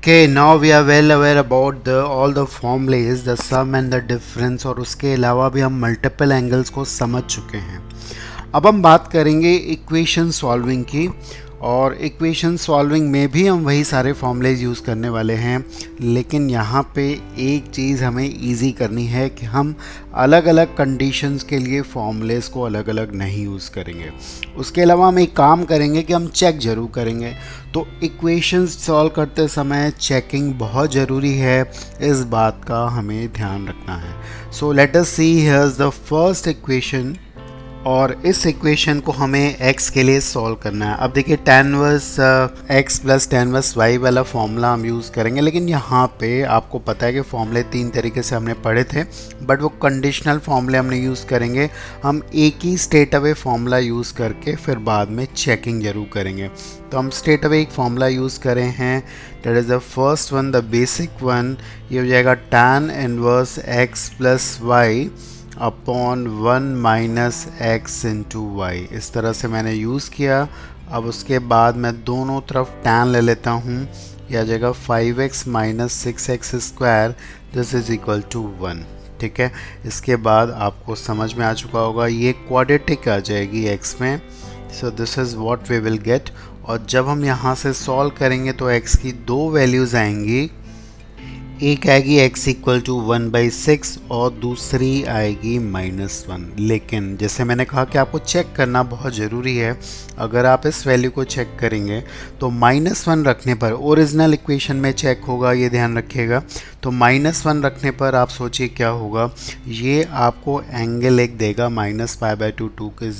Okay, now we are well aware about the all the formulas, the sum and the difference, और उसके अलावा भी हम multiple angles को समझ चुके हैं। अब हम बात करेंगे इक्वेशन सॉल्विंग की, और इक्वेशन सॉल्विंग में भी हम वही सारे फॉर्मूलेज यूज़ करने वाले हैं, लेकिन यहाँ पे एक चीज़ हमें इजी करनी है कि हम अलग अलग कंडीशंस के लिए फॉर्मूलेज को अलग अलग नहीं यूज़ करेंगे। उसके अलावा हम एक काम करेंगे कि हम चेक ज़रूर करेंगे। तो इक्वेशंस सॉल्व करते समय चेकिंग बहुत ज़रूरी है, इस बात का हमें ध्यान रखना है। So let us see here's the first equation, और इस इक्वेशन को हमें x के लिए सॉल्व करना है। अब देखिए tan inverse x plus tan inverse y वाला फॉर्मूला हम यूज़ करेंगे, लेकिन यहाँ पे आपको पता है कि फॉर्मूले तीन तरीके से हमने पढ़े थे, बट वो कंडीशनल फॉर्मूले हमने यूज़ करेंगे। हम एक ही स्ट्रेट अवे फॉर्मूला यूज़ करके फिर बाद में चेकिंग जरूर करेंगे। तो हम स्ट्रेट अवे एक फॉर्मूला यूज़ करें हैं, that is the first one, the basic one. ये हो जाएगा tan inverse x plus y upon 1 minus x into y. इस तरह से मैंने यूज़ किया। अब उसके बाद मैं दोनों तरफ tan ले लेता हूँ, यह आ जाएगा 5x minus 6x square, this is equal to 1। ठीक है, इसके बाद आपको समझ में आ चुका होगा ये क्वाड्रेटिक आ जाएगी x में। So this is what we will get. और जब हम यहाँ से सॉल्व करेंगे तो x की दो वैल्यूज़ आएंगी, एक आएगी x इक्वल टू 1/6 और दूसरी आएगी -1। लेकिन जैसे मैंने कहा कि आपको चेक करना बहुत ज़रूरी है। अगर आप इस वैल्यू को चेक करेंगे तो -1 रखने पर ओरिजिनल इक्वेशन में चेक होगा, ये ध्यान रखिएगा। तो -1 रखने पर आप सोचिए क्या होगा, ये आपको एंगल एक देगा -π/2 के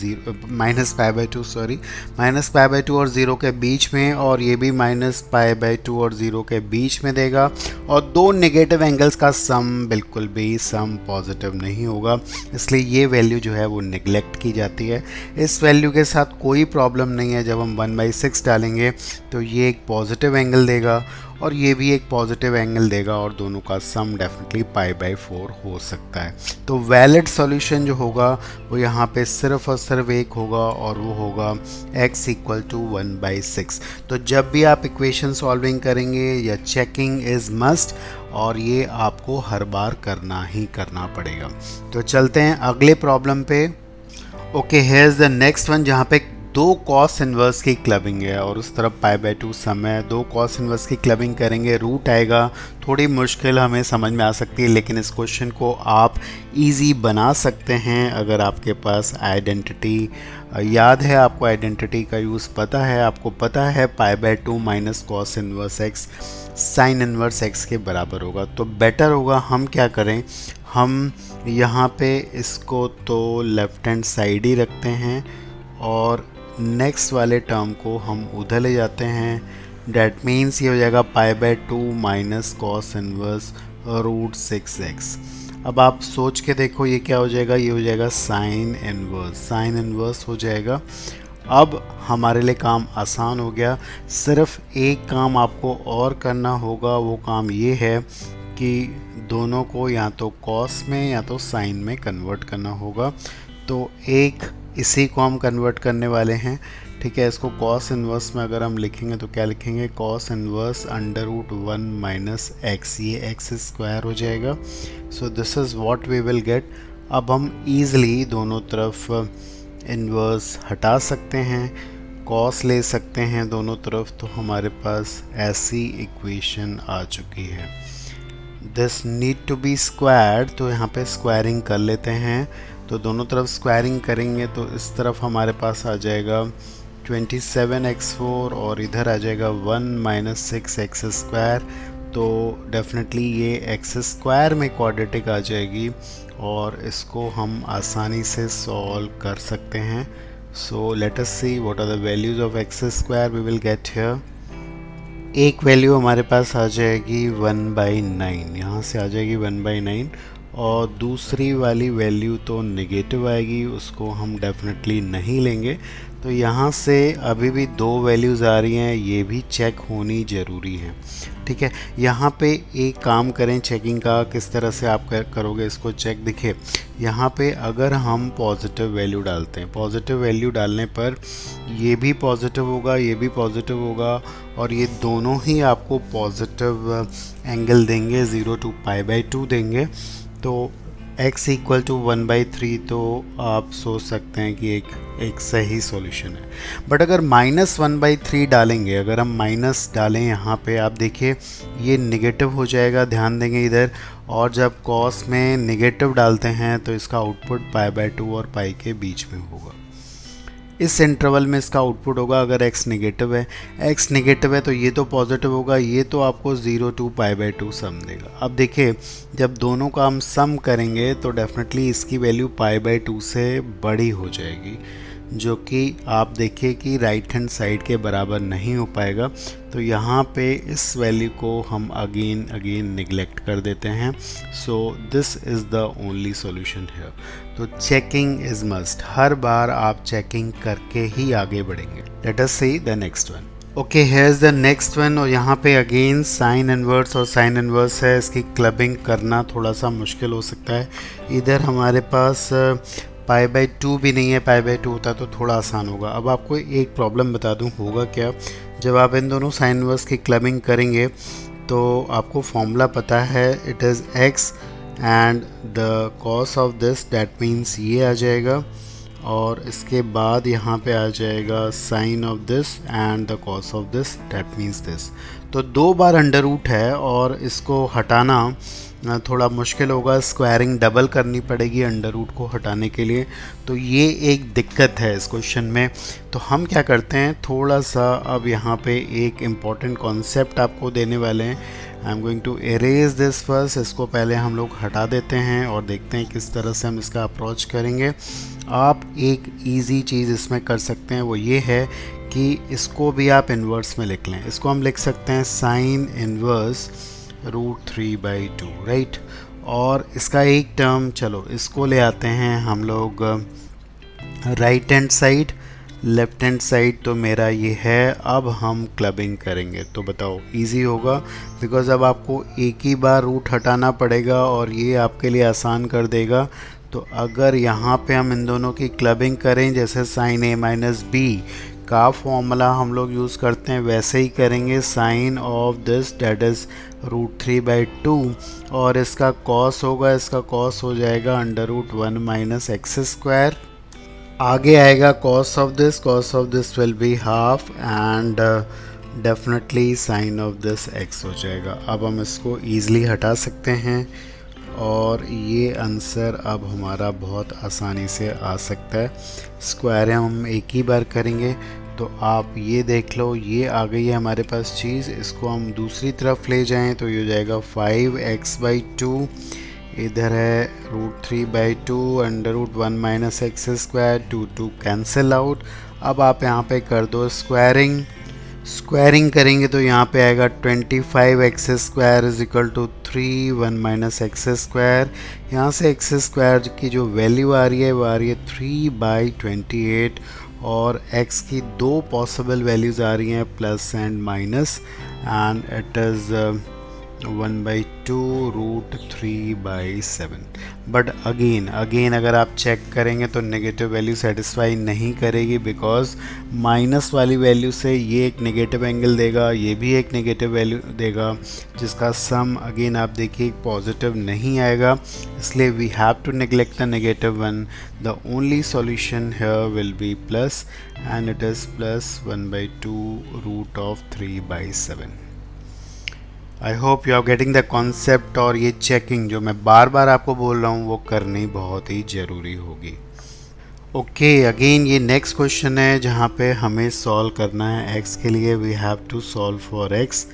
-π/2 और 0 के बीच में, और ये भी -π/2 और 0 के बीच में देगा। और दो नेगेटिव एंगल्स का सम बिल्कुल भी सम पॉजिटिव नहीं होगा, इसलिए ये वैल्यू जो है वो निगलेक्ट की जाती है। इस वैल्यू के साथ कोई प्रॉब्लम नहीं है। जब हम 1/6 डालेंगे तो ये एक पॉजिटिव एंगल देगा और ये भी एक पॉजिटिव एंगल देगा, और दोनों का सम डेफिनेटली π/4 हो सकता है। तो वैलिड सॉल्यूशन जो होगा वो यहाँ पे सिर्फ और सिर्फ एक होगा, और वो होगा x इक्वल टू 1/6। तो जब भी आप इक्वेशन सॉल्विंग करेंगे या चेकिंग इज़ मस्ट, और ये आपको हर बार करना ही करना पड़ेगा। तो चलते हैं अगले प्रॉब्लम पे। Okay, here is the next one, जहाँ पे दो कॉस इन्वर्स की क्लबिंग है और उस तरफ π/2 सम है। दो कॉस इन्वर्स की क्लबिंग करेंगे, रूट आएगा। थोड़ी मुश्किल हमें समझ में आ सकती है, लेकिन इस क्वेश्चन को आप इजी बना सकते हैं अगर आपके पास आइडेंटिटी याद है, आपको आइडेंटिटी का यूज़ पता है। आपको पता है π/2 minus cos inverse x sine inverse x के बराबर होगा। तो बेटर होगा हम क्या करें, हम यहाँ पे इसको तो लेफ्ट हैंड साइड ही रखते हैं और नेक्स्ट वाले टर्म को हम उधर ले जाते हैं। डैट मीन्स ये हो जाएगा π/2 minus cos inverse root 6x। अब आप सोच के देखो ये क्या हो जाएगा, ये हो जाएगा साइन इनवर्स हो जाएगा। अब हमारे लिए काम आसान हो गया। सिर्फ एक काम आपको और करना होगा, वो काम ये है कि दोनों को या तो कॉस में या तो साइन में कन्वर्ट करना होगा। तो एक इसी को हम कन्वर्ट करने वाले हैं। ठीक है, इसको कॉस इन्वर्स में अगर हम लिखेंगे तो क्या लिखेंगे, कॉस इन्वर्स √1 माइनस एक्स, ये एक्स स्क्वायर हो जाएगा। So this is what we will get. अब हम ईज़िली दोनों तरफ इन्वर्स हटा सकते हैं, कॉस ले सकते हैं दोनों तरफ, तो हमारे पास ऐसी इक्वेशन आ चुकी है। This need to be squared, तो यहाँ पे स्क्वायरिंग कर लेते हैं। तो दोनों तरफ स्क्वायरिंग करेंगे तो इस तरफ हमारे पास आ जाएगा 27x4 और इधर आ जाएगा 1 माइनस 6x स्क्वायर। तो डेफिनेटली ये एक्स स्क्वायर में क्वाड्रेटिक आ जाएगी और इसको हम आसानी से सॉल्व कर सकते हैं। So let us see what are the values of x square we will get here. एक वैल्यू हमारे पास आ जाएगी 1/9, यहाँ से आ जाएगी 1/9, और दूसरी वाली वैल्यू तो नेगेटिव आएगी, उसको हम डेफिनेटली नहीं लेंगे। तो यहाँ से अभी भी दो वैल्यूज़ आ रही हैं, ये भी चेक होनी ज़रूरी है। ठीक है, यहाँ पे एक काम करें चेकिंग का, किस तरह से आप करोगे इसको चेक। देखिए यहाँ पे अगर हम पॉजिटिव वैल्यू डालते हैं, पॉजिटिव वैल्यू डालने पर ये भी पॉजिटिव होगा, ये भी पॉजिटिव होगा, और ये दोनों ही आपको पॉजिटिव एंगल देंगे, 0 to π/2 देंगे। तो x इक्वल टू 1/3, तो आप सोच सकते हैं कि एक सही सॉल्यूशन है। बट अगर -1/3 डालेंगे, अगर हम माइनस डालें यहाँ पे, आप देखिए ये नेगेटिव हो जाएगा, ध्यान देंगे इधर। और जब कॉस में नेगेटिव डालते हैं तो इसका आउटपुट π/2 और पाई के बीच में होगा। इस इंटरवल में इसका आउटपुट होगा। अगर x नेगेटिव है, x नेगेटिव है तो ये तो पॉजिटिव होगा, ये तो आपको 0 to π/2 सम देगा। अब देखिए जब दोनों का हम सम करेंगे तो डेफिनेटली इसकी वैल्यू π/2 से बड़ी हो जाएगी, जो कि आप देखिए कि राइट हैंड साइड के बराबर नहीं हो पाएगा। तो यहाँ पे इस वैल्यू को हम अगेन निगलेक्ट कर देते हैं। सो this is the only solution है। तो चेकिंग इज़ मस्ट, हर बार आप चेकिंग करके ही आगे बढ़ेंगे। Late us see the next one. Okay, here is the next one. और यहाँ पे अगेन साइन इनवर्स और साइन इनवर्स है, इसकी क्लबिंग करना थोड़ा सा मुश्किल हो सकता है। इधर हमारे पास π/2 भी नहीं है, π/2 होता तो थोड़ा आसान होगा। अब आपको एक प्रॉब्लम बता दूं, होगा क्या, जब आप इन दोनों साइन इनवर्स की क्लबिंग करेंगे तो आपको फॉर्मूला पता है, it is x and the cos of this, that means ये आ जाएगा, और इसके बाद यहाँ पे आ जाएगा sine of this and the cos of this, that means this. तो दो बार अंडर रूट है और इसको हटाना थोड़ा मुश्किल होगा, स्क्वायरिंग डबल करनी पड़ेगी अंडर रूट को हटाने के लिए। तो ये एक दिक्कत है इस क्वेश्चन में। तो हम क्या करते हैं, थोड़ा सा अब यहाँ पे एक इम्पॉर्टेंट कॉन्सेप्ट आपको देने वाले हैं। I am going to erase this first, इसको पहले हम लोग हटा देते हैं और देखते हैं किस तरह से हम इसका अप्रोच करेंगे। आप एक ईजी चीज़ इसमें कर सकते हैं, वो ये है कि इसको भी आप इन्वर्स में लिख लें। इसको हम लिख सकते हैं साइन इन्वर्स √3/2, राइट। और इसका एक टर्म, चलो इसको ले आते हैं हम लोग right hand side, left hand side तो मेरा ये है। अब हम क्लबिंग करेंगे तो बताओ इजी होगा, बिकॉज अब आपको एक ही बार रूट हटाना पड़ेगा और ये आपके लिए आसान कर देगा। तो अगर यहाँ पे हम इन दोनों की क्लबिंग करें, जैसे साइन a - b का फॉर्मूला हम लोग यूज़ करते हैं, वैसे ही करेंगे। Sine of this that is √3/2, और इसका कॉस होगा, इसका कॉस हो जाएगा √1 - x²। आगे आएगा cos of this will be half, and definitely sine of this x हो जाएगा। अब हम इसको ईज़िली हटा सकते हैं और ये आंसर अब हमारा बहुत आसानी से आ सकता है। स्क्वायर हम एक ही बार करेंगे, तो आप ये देख लो, ये आ गई है हमारे पास चीज़। इसको हम दूसरी तरफ ले जाएं तो ये हो जाएगा 5x/2, इधर है √3/2 √1 - x², 2 कैंसिल आउट। अब आप यहाँ पे कर दो स्क्वायरिंग करेंगे तो यहाँ पे आएगा 25x² = 3 1 - x²। यहाँ से x² की जो वैल्यू आ रही है वो आ रही है 3/28, और x की दो पॉसिबल वैल्यूज़ आ रही हैं, plus and minus, and it is 1/2 √3/7। But again अगर आप चेक करेंगे तो नेगेटिव वैल्यू सेटिस्फाई नहीं करेगी, बिकॉज माइनस वाली वैल्यू से ये एक नेगेटिव एंगल देगा, ये भी एक नेगेटिव वैल्यू देगा, जिसका सम अगेन आप देखिए पॉजिटिव नहीं आएगा। इसलिए we have to neglect the negative one. The only solution here will be plus, and it is plus 1/2 √3/7। I hope you are getting the concept. और ये चेकिंग जो मैं बार बार आपको बोल रहा हूँ वो करनी बहुत ही ज़रूरी होगी। ओके, अगेन ये नेक्स्ट क्वेश्चन है जहाँ पे हमें सॉल्व करना है x के लिए। We have to solve for x,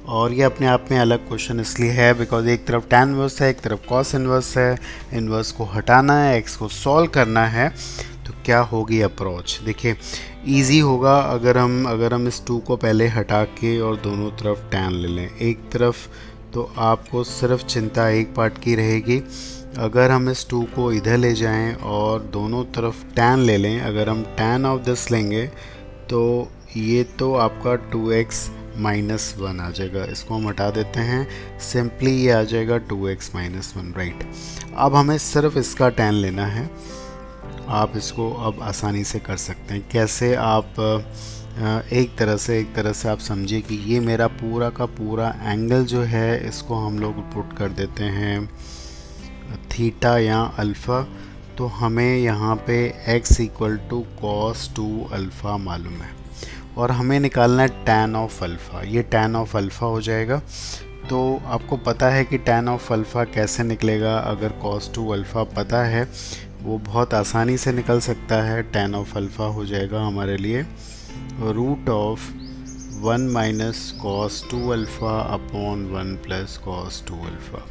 और ये अपने आप में अलग क्वेश्चन इसलिए है बिकॉज एक तरफ tan इनवर्स है, एक तरफ cos इनवर्स है। इनवर्स को हटाना है, x को सॉल्व करना है, तो क्या होगी अप्रोच। देखिए इजी होगा अगर हम इस 2 को पहले हटा के और दोनों तरफ tan ले लें। एक तरफ तो आपको सिर्फ चिंता एक पार्ट की रहेगी, अगर हम इस 2 को इधर ले जाएं और दोनों तरफ tan ले लें, अगर हम tan ऑफ दिस लेंगे तो ये तो आपका 2x माइनस 1 आ जाएगा। इसको हम हटा देते हैं, सिंपली ये आ जाएगा 2x माइनस 1, राइट। अब हमें सिर्फ इसका tan लेना है। आप इसको अब आसानी से कर सकते हैं। कैसे? आप एक तरह से आप समझिए कि ये मेरा पूरा का पूरा एंगल जो है, इसको हम लोग पुट कर देते हैं थीटा या अल्फ़ा। तो हमें यहाँ पे x equal to cos 2 alpha मालूम है और हमें निकालना है tan ऑफ अल्फ़ा। ये tan ऑफ अल्फ़ा हो जाएगा। तो आपको पता है कि tan ऑफ अल्फ़ा कैसे निकलेगा। अगर cos 2 अल्फ़ा पता है, वो बहुत आसानी से निकल सकता है। tan ऑफ अल्फ़ा हो जाएगा हमारे लिए root of 1 minus cos 2 alpha upon 1 plus cos 2 alpha.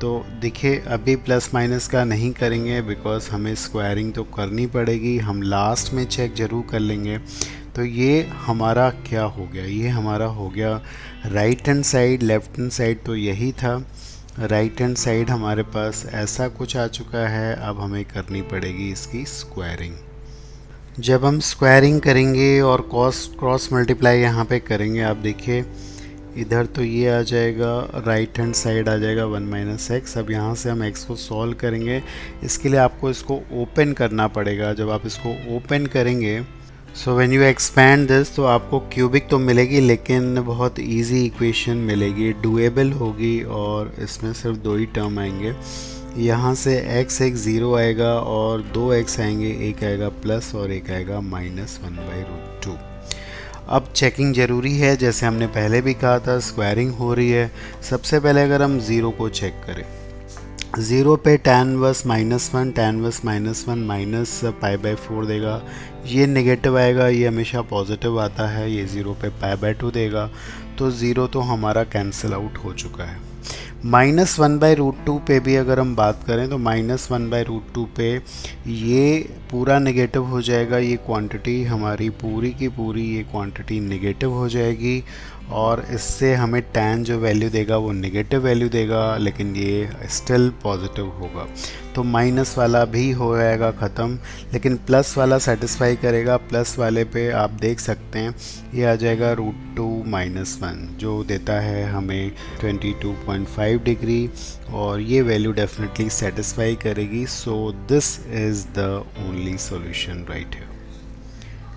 तो देखिए, अभी प्लस माइनस का नहीं करेंगे बिकॉज हमें स्क्वायरिंग तो करनी पड़ेगी। हम लास्ट में चेक ज़रूर कर लेंगे। तो ये हमारा क्या हो गया? ये हमारा हो गया right hand side. Left hand side तो यही था। राइट हैंड साइड हमारे पास ऐसा कुछ आ चुका है। अब हमें करनी पड़ेगी इसकी स्क्वायरिंग। जब हम स्क्वायरिंग करेंगे और क्रॉस मल्टीप्लाई यहाँ पे करेंगे, आप देखिए इधर तो ये आ जाएगा, राइट हैंड साइड आ जाएगा 1 माइनस एक्स। अब यहाँ से हम x को सॉल्व करेंगे। इसके लिए आपको इसको ओपन करना पड़ेगा। जब आप इसको ओपन करेंगे, so when you expand this, तो आपको क्यूबिक तो मिलेगी लेकिन बहुत इजी इक्वेशन मिलेगी, डुएबल होगी और इसमें सिर्फ 2 ही टर्म आएंगे। यहाँ से x एक 0 आएगा और 2x आएंगे, एक आएगा प्लस और एक आएगा माइनस 1/√2। अब चेकिंग ज़रूरी है, जैसे हमने पहले भी कहा था स्क्वायरिंग हो रही है। सबसे पहले अगर हम 0 को चेक करें, 0 पे tan इनवर्स -1 माइनस π/4 देगा। ये नेगेटिव आएगा, ये हमेशा पॉजिटिव आता है। ये 0 पे π/2 देगा। तो 0 तो हमारा कैंसिल आउट हो चुका है। -1/√2 पे भी अगर हम बात करें तो -1/√2 पे ये पूरा नेगेटिव हो जाएगा। ये क्वांटिटी हमारी पूरी की पूरी ये क्वांटिटी नेगेटिव हो जाएगी और इससे हमें tan जो वैल्यू देगा वो नेगेटिव वैल्यू देगा, लेकिन ये स्टिल पॉजिटिव होगा। तो माइनस वाला भी हो जाएगा ख़त्म, लेकिन प्लस वाला सेटिस्फाई करेगा। प्लस वाले पे आप देख सकते हैं ये आ जाएगा √2 - 1, जो देता है हमें 22.5 डिग्री और ये वैल्यू डेफिनेटली सेटिस्फाई करेगी। सो this is the only solution right here.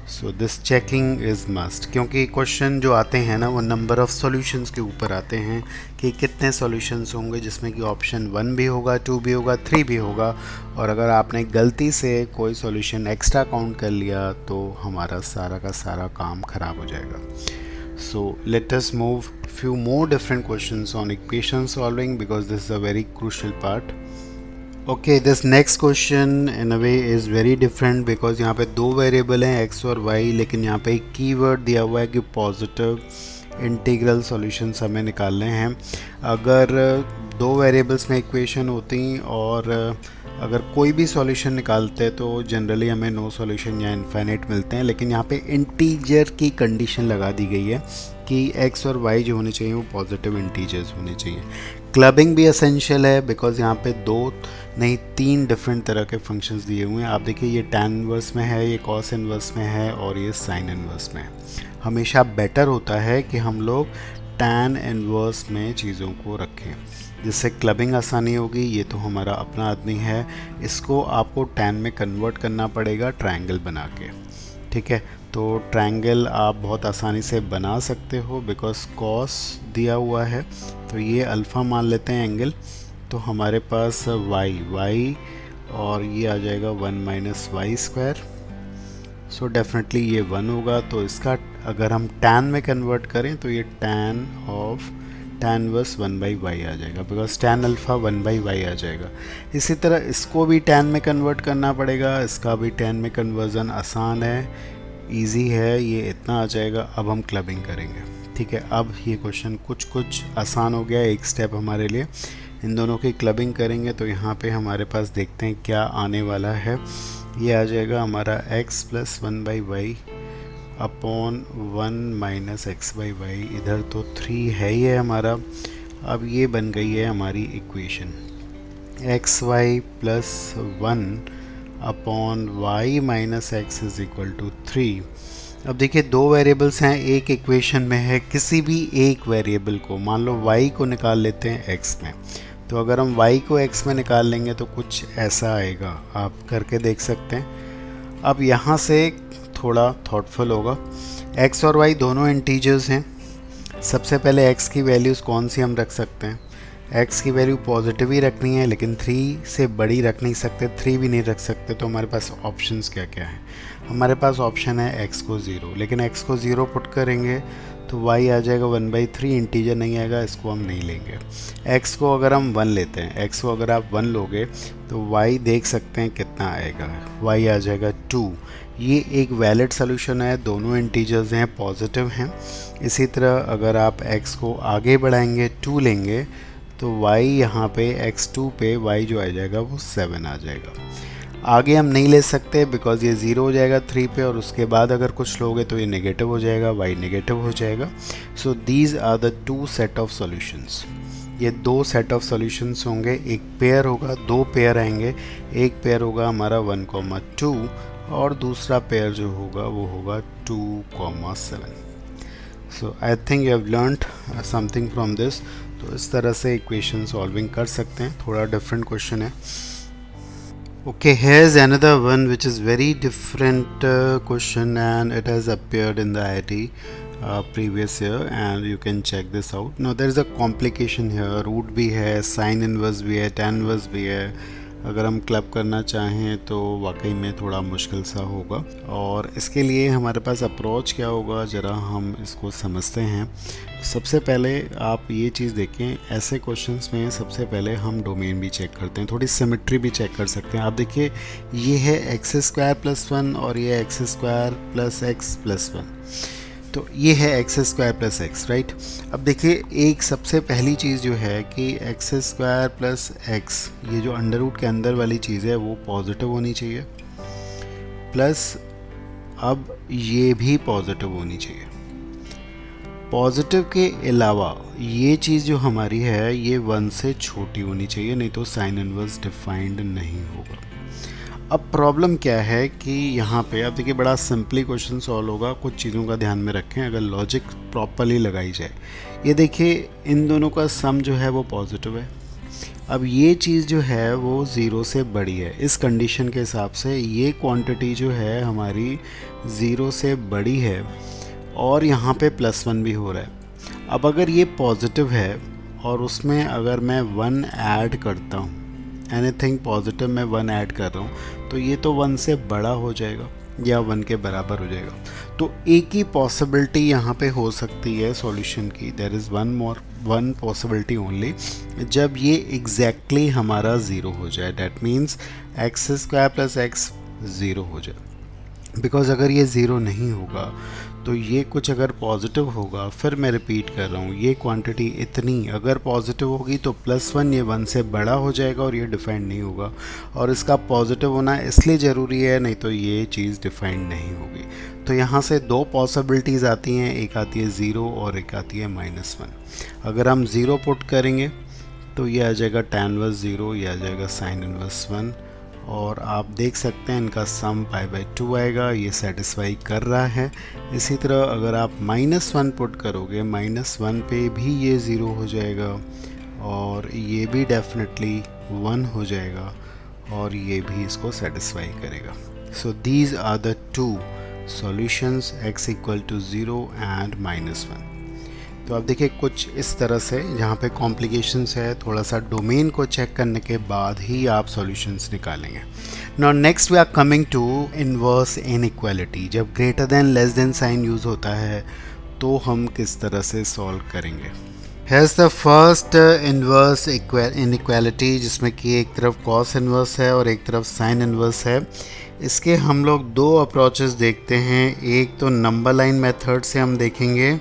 So this checking is must, क्योंकि क्वेश्चन जो आते हैं ना वो नंबर ऑफ़ सॉल्यूशंस के ऊपर आते हैं कि कितने सॉल्यूशंस होंगे, जिसमें कि ऑप्शन 1 भी होगा, 2 भी होगा, 3 भी होगा। और अगर आपने गलती से कोई सॉल्यूशन एक्स्ट्रा काउंट कर लिया तो हमारा सारा का सारा काम ख़राब हो जाएगा। So let us move few more different questions on equation solving because this is a very crucial part. Okay, this next question in a way is very different because यहाँ पे 2 वेरिएबल हैं x और y, लेकिन यहाँ पे एक keyword दिया हुआ है कि पॉजिटिव इंटीग्रल सॉल्यूशंस हमें निकालने हैं। अगर 2 वेरिएबल्स में इक्वेशन होती और अगर कोई भी सॉल्यूशन निकालते तो जनरली हमें नो सॉल्यूशन या इनफाइनाइट मिलते हैं, लेकिन यहाँ पे इंटीजर की कंडीशन लगा दी गई है कि x और y जो होने चाहिए वो पॉजिटिव इंटीजर्स होने चाहिए। क्लबिंग भी एसेंशियल है बिकॉज यहाँ पे 2 नहीं 3 डिफरेंट तरह के फंक्शंस दिए हुए हैं। आप देखिए ये tan इनवर्स में है, ये cos इनवर्स में है और ये sin इनवर्स में है। हमेशा बेटर होता है कि हम लोग tan इनवर्स में चीज़ों को रखें, जिससे क्लबिंग आसानी होगी। ये तो हमारा अपना आदमी है, इसको आपको tan में कन्वर्ट करना पड़ेगा ट्रायंगल बना के, ठीक है। तो ट्रायंगल आप बहुत आसानी से बना सकते हो बिकॉज cos दिया हुआ है, तो ये अल्फ़ा मान लेते हैं एंगल। तो हमारे पास y और ये आ जाएगा 1 माइनस y²। सो डेफिनेटली ये 1 होगा। तो इसका अगर हम tan में कन्वर्ट करें तो ये tan इनवर्स 1/y आ जाएगा बिकॉज tan अल्फ़ा 1/y आ जाएगा। इसी तरह इसको भी tan में कन्वर्ट करना पड़ेगा। इसका भी tan में कन्वर्ज़न आसान है, इजी है, ये इतना आ जाएगा। अब हम क्लबिंग करेंगे, ठीक है। अब ये क्वेश्चन कुछ आसान हो गया, एक स्टेप हमारे लिए। इन दोनों की क्लबिंग करेंगे तो यहाँ पे हमारे पास देखते हैं क्या आने वाला है। ये आ जाएगा हमारा x + 1/y अपॉन 1 - x/y। इधर तो 3 है ही है हमारा। अब ये बन गई है हमारी equation. X y plus 1 upon y minus x is equal to 3। अब देखिए दो वेरिएबल्स हैं, एक इक्वेशन में है, किसी भी एक वेरिएबल को मान लो y को निकाल लेते हैं x में। तो अगर हम y को x में निकाल लेंगे तो कुछ ऐसा आएगा, आप करके देख सकते हैं। अब यहाँ से थोड़ा थॉटफुल होगा, x और y दोनों इंटीजर्स हैं। सबसे पहले x की वैल्यूज़ कौन सी हम रख सकते हैं? x की वैल्यू पॉजिटिव ही रखनी है, लेकिन 3 से बड़ी रख नहीं सकते, 3 भी नहीं रख सकते। तो हमारे पास ऑप्शंस क्या क्या हैं? हमारे पास ऑप्शन है x को 0, लेकिन x को 0 पुट करेंगे तो y आ जाएगा 1/3, इंटीजर नहीं आएगा, इसको हम नहीं लेंगे। x को अगर हम 1 लेते हैं, x को अगर आप 1 लोगे तो y देख सकते हैं कितना आएगा, y आ जाएगा 2। ये एक वैलिड सोल्यूशन है, दोनों इंटीजर्स हैं, पॉजिटिव हैं। इसी तरह अगर आप x को आगे बढ़ाएंगे, 2 लेंगे तो y यहाँ पे x2 पे y जो आ जाएगा वो 7 आ जाएगा। आगे हम नहीं ले सकते बिकॉज ये 0 हो जाएगा 3 पे, और उसके बाद अगर कुछ लोगे तो ये नेगेटिव हो जाएगा, y नेगेटिव हो जाएगा। So these are the 2 set of solutions. ये 2 सेट ऑफ सॉल्यूशंस होंगे, एक पेयर होगा, 2 पेयर आएंगे। एक पेयर होगा हमारा 1,2 और दूसरा पेयर जो होगा वो होगा 2,7। So I think you have learned something from this. तो इस तरह से इक्वेशन सॉल्विंग कर सकते हैं, थोड़ा डिफरेंट क्वेश्चन है। Okay, here's another one which is very different question, and it has appeared in the IIT previous year, and you can check this out. Now there is a complication here, root भी है, sin inverse भी है, tan inverse भी है। अगर हम club करना चाहें तो वाकई में थोड़ा मुश्किल सा होगा, और इसके लिए हमारे पास अप्रोच क्या होगा ज़रा हम इसको समझते हैं। सबसे पहले आप ये चीज़ देखें, ऐसे क्वेश्चंस में सबसे पहले हम डोमेन भी चेक करते हैं, थोड़ी सिमेट्री भी चेक कर सकते हैं। आप देखिए ये है x² + 1 और ये x² + x + 1, तो ये है x² + x, राइट। अब देखिए एक सबसे पहली चीज़ जो है कि x² + x, ये जो अंडर रूट के अंदर वाली चीज़ है वो पॉजिटिव होनी चाहिए, प्लस अब ये भी पॉजिटिव होनी चाहिए। पॉजिटिव के अलावा ये चीज़ जो हमारी है ये 1 से छोटी होनी चाहिए, नहीं तो साइन इनवर्स डिफाइंड नहीं होगा। अब प्रॉब्लम क्या है कि यहाँ पे आप देखिए बड़ा सिंपली क्वेश्चन सॉल्व होगा, कुछ चीज़ों का ध्यान में रखें अगर लॉजिक प्रॉपरली लगाई जाए। ये देखिए इन दोनों का सम जो है वो पॉजिटिव है। अब ये चीज़ जो है वो 0 से बड़ी है, इस कंडीशन के हिसाब से ये क्वांटिटी जो है हमारी 0 से बड़ी है, और यहाँ पे +1 भी हो रहा है। अब अगर ये पॉजिटिव है और उसमें अगर मैं 1 ऐड करता हूँ, एनीथिंग पॉजिटिव में 1 ऐड कर रहा हूँ, तो ये तो 1 से बड़ा हो जाएगा या 1 के बराबर हो जाएगा। तो एक ही पॉसिबिलिटी यहाँ पे हो सकती है सॉल्यूशन की, there is one possibility only, जब ये एग्जैक्टली हमारा 0 हो जाए, डैट मीन्स x² + x 0 हो जाए। बिकॉज अगर ये 0 नहीं होगा तो ये कुछ अगर पॉजिटिव होगा, फिर मैं रिपीट कर रहा हूँ, ये क्वांटिटी इतनी अगर पॉजिटिव होगी तो +1 ये 1 से बड़ा हो जाएगा और ये डिफाइंड नहीं होगा। और इसका पॉजिटिव होना इसलिए ज़रूरी है, नहीं तो ये चीज़ डिफाइंड नहीं होगी। तो यहाँ से 2 पॉसिबिलिटीज़ आती हैं, एक आती है 0 और एक आती है -1। अगर हम 0 पुट करेंगे तो ये आ जाएगा tan इनवर्स 0, ये आ जाएगा sin इनवर्स 1, और आप देख सकते हैं इनका सम π/2 आएगा, ये सेटिस्फाई कर रहा है। इसी तरह अगर आप -1 पुट करोगे, -1 पे भी ये 0 हो जाएगा, और ये भी डेफिनेटली 1 हो जाएगा, और ये भी इसको सेटिस्फाई करेगा। So these are the 2 solutions x = 0 and -1। तो आप देखिए कुछ इस तरह से, जहाँ पे कॉम्प्लिकेशंस है, थोड़ा सा डोमेन को चेक करने के बाद ही आप सॉल्यूशंस निकालेंगे। Now next we are coming to inverse inequality. जब greater than less than sign use होता है तो हम किस तरह से सॉल्व करेंगे। Here's the first inverse inequality, जिसमें कि एक तरफ कॉस इनवर्स है और एक तरफ साइन इनवर्स है। इसके हम लोग 2 अप्रोचेस देखते हैं। एक तो नंबर लाइन मेथड से हम देखेंगे,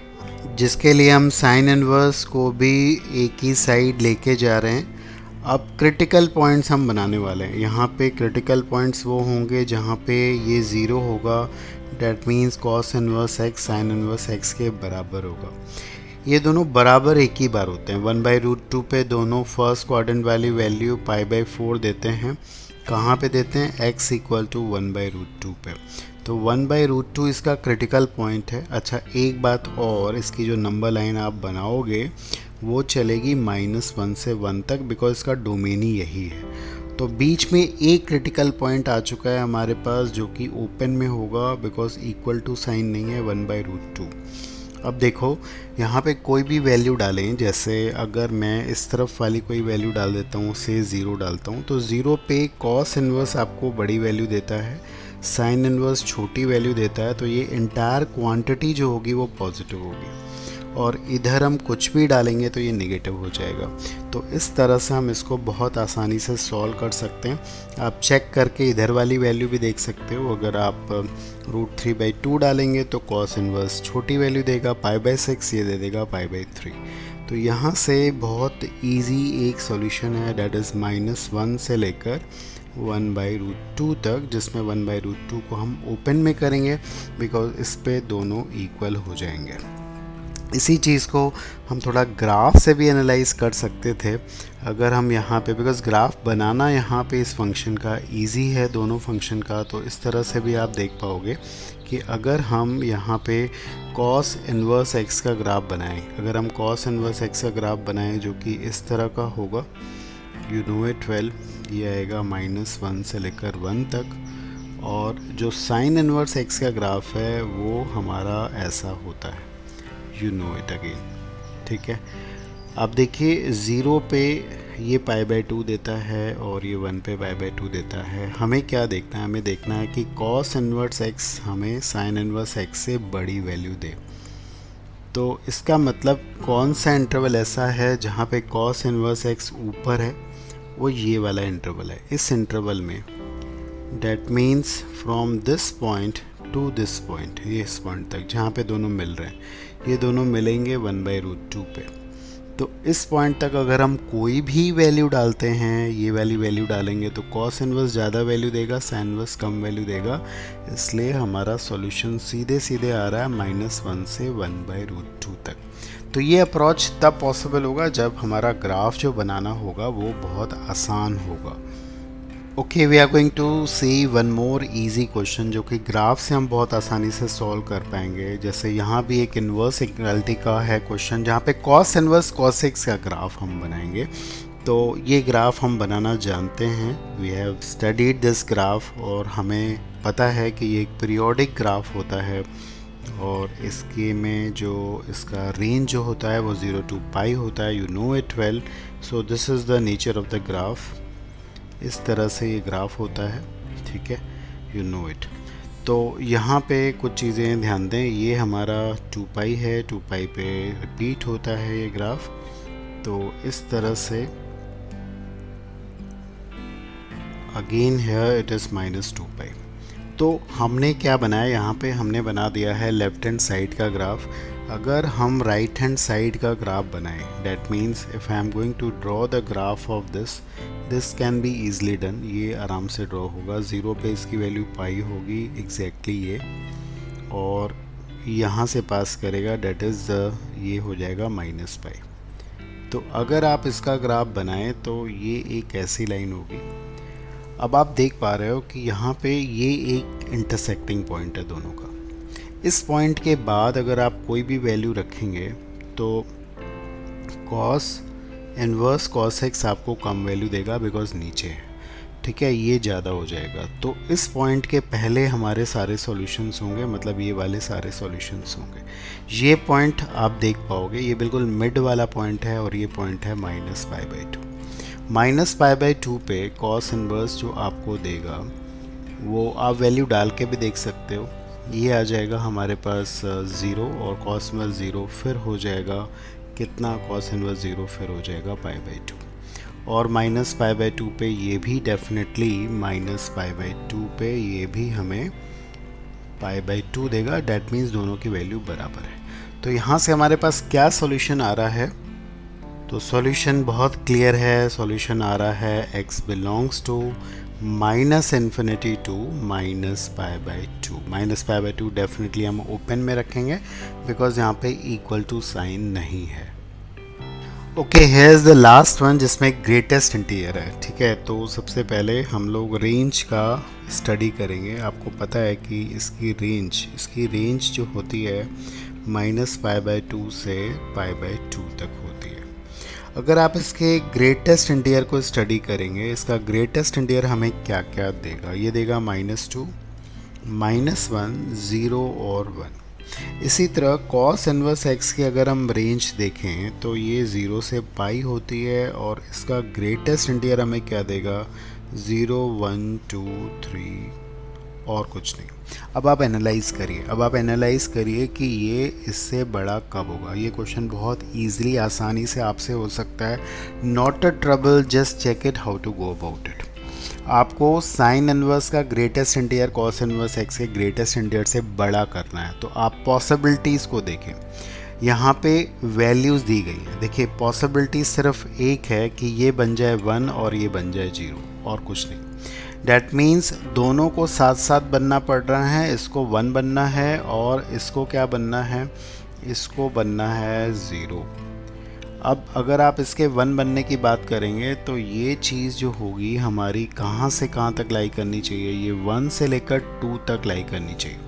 जिसके लिए हम साइन इनवर्स को भी एक ही साइड लेके जा रहे हैं। अब क्रिटिकल पॉइंट्स हम बनाने वाले हैं। यहाँ पे क्रिटिकल पॉइंट्स वो होंगे जहाँ पे ये 0 होगा, that means cos inverse x sine inverse x के बराबर होगा। ये दोनों बराबर एक ही बार होते हैं। 1/√2 पे दोनों फर्स्ट क्वाड्रेंट वाली वैल्यू π/4 देते हैं। कहाँ पे देते हैं? x इक्वल टू 1/√2 पे। तो 1/√2 इसका क्रिटिकल पॉइंट है। अच्छा, एक बात और, इसकी जो नंबर लाइन आप बनाओगे वो चलेगी -1 से 1 तक, बिकॉज इसका डोमेन ही यही है। तो बीच में एक क्रिटिकल पॉइंट आ चुका है हमारे पास, जो कि ओपन में होगा, बिकॉज इक्वल टू साइन नहीं है 1/√2। अब देखो यहाँ पे कोई भी वैल्यू डालें, जैसे अगर मैं इस तरफ वाली कोई वैल्यू डाल देता हूँ, से 0 डालता हूँ, तो 0 पे कॉस इन्वर्स आपको बड़ी वैल्यू देता है, साइन इन्वर्स छोटी वैल्यू देता है। तो ये इंटायर क्वांटिटी जो होगी वो पॉजिटिव होगी, और इधर हम कुछ भी डालेंगे तो ये नेगेटिव हो जाएगा। तो इस तरह से हम इसको बहुत आसानी से सॉल्व कर सकते हैं। आप चेक करके इधर वाली वैल्यू भी देख सकते हो। अगर आप √3/2 डालेंगे तो कॉस इन्वर्स छोटी वैल्यू देगा, π/6 ये दे देगा π/3। तो यहाँ से बहुत इजी एक सॉल्यूशन है, डेट इज़ -1 से लेकर 1/√2 तक, जिसमें 1/√2 को हम ओपन में करेंगे, बिकॉज इस पे दोनों इक्वल हो जाएंगे। इसी चीज़ को हम थोड़ा ग्राफ से भी एनालाइज कर सकते थे। अगर हम यहाँ पे, बिकॉज ग्राफ बनाना यहाँ पे इस फंक्शन का इजी है, दोनों फंक्शन का, तो इस तरह से भी आप देख पाओगे कि अगर हम यहाँ पे cos इन्वर्स x का ग्राफ बनाएं, अगर हम cos इन्वर्स x का ग्राफ बनाएं जो कि इस तरह का होगा, यू नो इट वेल, ये आएगा -1 से लेकर 1 तक, और जो साइन इन्वर्स x का ग्राफ है वो हमारा ऐसा होता है, यू नो इट अगेन। ठीक है, अब देखिए 0 पे ये π/2 देता है और ये 1 पे π/2 देता है। हमें क्या देखना है? हमें देखना है कि cos इन्वर्स x हमें sin इन्वर्स x से बड़ी वैल्यू दे। तो इसका मतलब कौन सा इंटरवल ऐसा है जहाँ पे cos इन्वर्स x ऊपर है? वो ये वाला इंटरवल है। इस इंटरवल में, that means from this point two this point, ये इस पॉइंट तक जहाँ पे दोनों मिल रहे हैं, ये दोनों मिलेंगे 1/√2 पे। तो इस पॉइंट तक अगर हम कोई भी वैल्यू डालते हैं, ये वाली वैल्यू डालेंगे तो cos इन्वर्स ज़्यादा वैल्यू देगा, sin इन्वर्स कम वैल्यू देगा। इसलिए हमारा सॉल्यूशन सीधे सीधे आ रहा है -1 से 1/√2 तक। तो ये अप्रोच तब पॉसिबल होगा जब हमारा ग्राफ जो बनाना होगा वो बहुत आसान होगा। Okay, we are going to see one more easy question जो कि ग्राफ से हम बहुत आसानी से सॉल्व कर पाएंगे। जैसे यहाँ भी एक इन्वर्स इक्वालिटी का है क्वेश्चन, जहाँ पे cos इन्वर्स cos x का ग्राफ हम बनाएंगे। तो ये ग्राफ हम बनाना जानते हैं, we have studied this graph, और हमें पता है कि ये एक पीरियोडिक ग्राफ होता है, और इसके में जो इसका रेंज जो होता है वो 0 to π होता है, you know it well. So this is the nature of the graph. इस तरह से ये ग्राफ होता है, ठीक है, यू नो इट। तो यहाँ पे कुछ चीज़ें ध्यान दें, ये हमारा 2π है, 2π पे रिपीट होता है ये ग्राफ। तो इस तरह से अगेन हियर इट इज़ -2π। तो हमने क्या बनाया यहाँ पे? हमने बना दिया है लेफ्ट हैंड साइड का ग्राफ। अगर हम राइट हैंड साइड का ग्राफ बनाएं, that means if I am going to draw the graph of this can be easily done. ये आराम से ड्रॉ होगा। 0 पे इसकी वैल्यू पाई होगी एग्जैक्टली ये, और यहाँ से पास करेगा, डेट इज़ ये हो जाएगा -π। तो अगर आप इसका ग्राफ बनाएं तो ये एक ऐसी लाइन होगी। अब आप देख पा रहे हो कि यहाँ पे ये एक इंटरसेक्टिंग पॉइंट है दोनों का। इस पॉइंट के बाद अगर आप कोई भी वैल्यू रखेंगे तो cos इन्वर्स cos x आपको कम वैल्यू देगा, बिकॉज नीचे है, ठीक है, ये ज़्यादा हो जाएगा। तो इस पॉइंट के पहले हमारे सारे सॉल्यूशंस होंगे, मतलब ये वाले सारे सॉल्यूशंस होंगे। ये पॉइंट आप देख पाओगे, ये बिल्कुल मिड वाला पॉइंट है, और ये पॉइंट है -π/2। -π/2 पे cos इन्वर्स जो आपको देगा वो आप वैल्यू डाल के भी देख सकते हो। ये आ जाएगा हमारे पास 0, और cos इन्वर्स 0 फिर हो जाएगा कितना, cos इन्वर्स 0 फिर हो जाएगा π/2, और -π/2 पे ये भी डेफिनेटली -π/2 पे ये भी हमें π/2 देगा। डैट मीन्स दोनों की वैल्यू बराबर है। तो यहाँ से हमारे पास क्या सॉल्यूशन आ रहा है? तो सॉल्यूशन बहुत क्लियर है। सॉल्यूशन आ रहा है x belongs to minus infinity to minus pi by two. Minus pi by two definitely हम ओपन में रखेंगे बिकॉज यहाँ पे इक्वल टू साइन नहीं है। Okay, here is the last one जिसमें ग्रेटेस्ट इंटीरियर है। ठीक है, तो सबसे पहले हम लोग रेंज का स्टडी करेंगे। आपको पता है कि इसकी रेंज जो होती है माइनस पाई बाई टू से पाई बाई टू तक होती है। अगर आप इसके ग्रेटेस्ट इंटीरियर को स्टडी करेंगे, इसका ग्रेटेस्ट इंटीरियर हमें क्या क्या देगा? ये देगा minus two, minus one, zero और वन। इसी तरह कॉस इनवर्स एक्स की अगर हम रेंज देखें तो ये ज़ीरो से पाई होती है और इसका ग्रेटेस्ट इंटीरियर हमें क्या देगा? ज़ीरो, वन, टू, थ्री और कुछ नहीं। अब आप एनालाइज करिए कि ये इससे बड़ा कब होगा। ये क्वेश्चन बहुत ईजिली, आसानी से आपसे हो सकता है। Not a trouble, just check it how to go about it. आपको साइन इनवर्स का greatest integer cos inverse x के ग्रेटेस्ट इंटीरियर से बड़ा करना है। तो आप पॉसिबिलिटीज़ को देखें, यहाँ पे वैल्यूज़ दी गई है। देखिए, पॉसिबिलिटी सिर्फ एक है कि ये बन जाए वन और ये बन जाए जीरो और कुछ नहीं। डैट मीन्स दोनों को साथ साथ बनना पड़ रहा है। इसको वन बनना है और इसको क्या बनना है? इसको बनना है ज़ीरो। अब अगर आप इसके वन बनने की बात करेंगे तो ये चीज़ जो होगी हमारी कहाँ से कहाँ तक लाई करनी चाहिए? ये वन से लेकर टू तक लाई करनी चाहिए।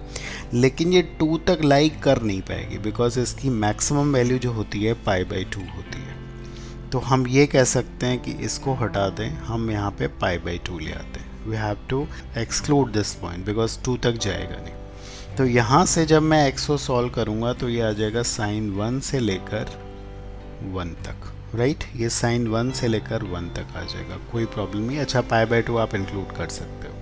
लेकिन ये टू तक लाई कर नहीं पाएगी बिकॉज इसकी मैक्सिमम वैल्यू जो होती है पाई बाई टू होती है। तो हम ये कह सकते हैं कि इसको हटा दें, हम यहाँ पे पाई बाई टू ले आते हैं। We have to exclude this point because two तक जाएगा नहीं। तो यहाँ से जब मैं एक्स को सॉल्व करूँगा तो ये आ जाएगा साइन वन से लेकर वन तक, राइट। ये साइन वन से लेकर वन तक आ जाएगा, कोई प्रॉब्लम नहीं। अच्छा, पाई बाई टू आप इंक्लूड कर सकते हो।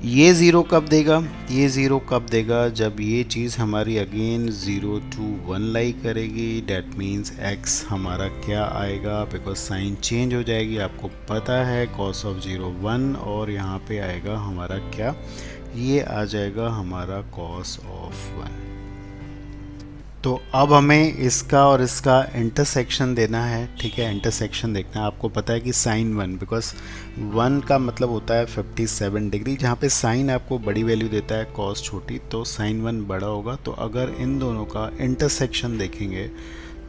ये ज़ीरो कब देगा? ये ज़ीरो कब देगा? जब ये चीज़ हमारी अगेन ज़ीरो टू वन लाई करेगी। डैट मीन्स एक्स हमारा क्या आएगा? बिकॉज साइन चेंज हो जाएगी। आपको पता है कॉस ऑफ ज़ीरो वन और यहाँ पे आएगा हमारा क्या? ये आ जाएगा हमारा कॉस ऑफ वन। तो अब हमें इसका और इसका इंटरसेक्शन देना है। ठीक है, इंटरसेक्शन देखना है। आपको पता है कि साइन वन, बिकॉज वन का मतलब होता है 57 डिग्री, जहाँ पे साइन आपको बड़ी वैल्यू देता है, कॉस छोटी, तो साइन वन बड़ा होगा। तो अगर इन दोनों का इंटरसेक्शन देखेंगे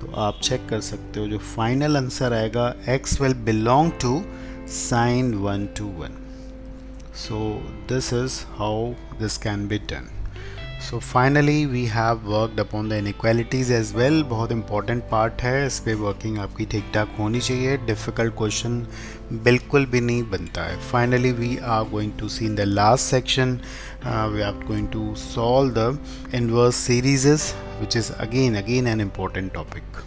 तो आप चेक कर सकते हो, जो फाइनल आंसर आएगा x will belong to sine one to one. So this is how this can be done. So finally we have worked upon the inequalities as well। बहुत important part है, इस पे working आपकी ठीक ठाक होनी चाहिए। difficult question बिल्कुल भी नहीं बनता है। Finally we are going to see in the last section we are going to solve the inverse series which is again an important topic।